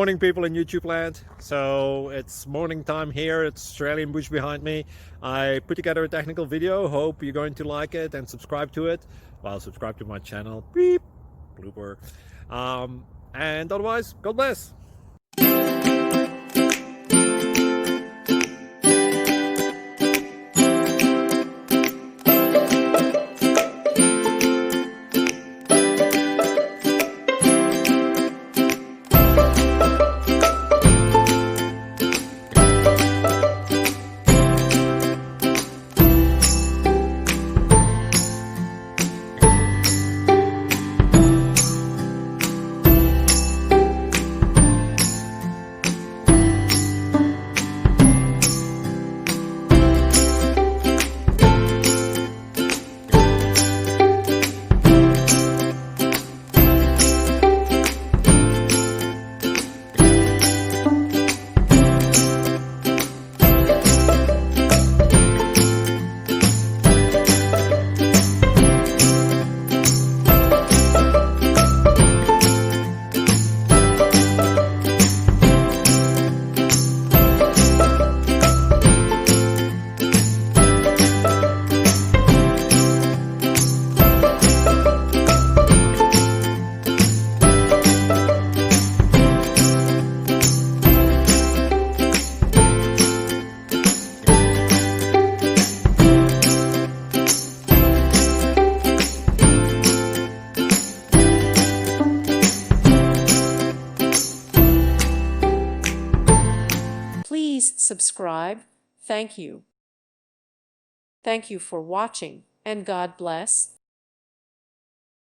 Morning, people in YouTube land. So it's morning time here. It's Australian bush behind me. I put together a technical video. Hope you're going to like it and subscribe to it. Well, subscribe to my channel. Beep, blooper. And otherwise, God bless. Please subscribe. Thank you. Thank you for watching, and God bless.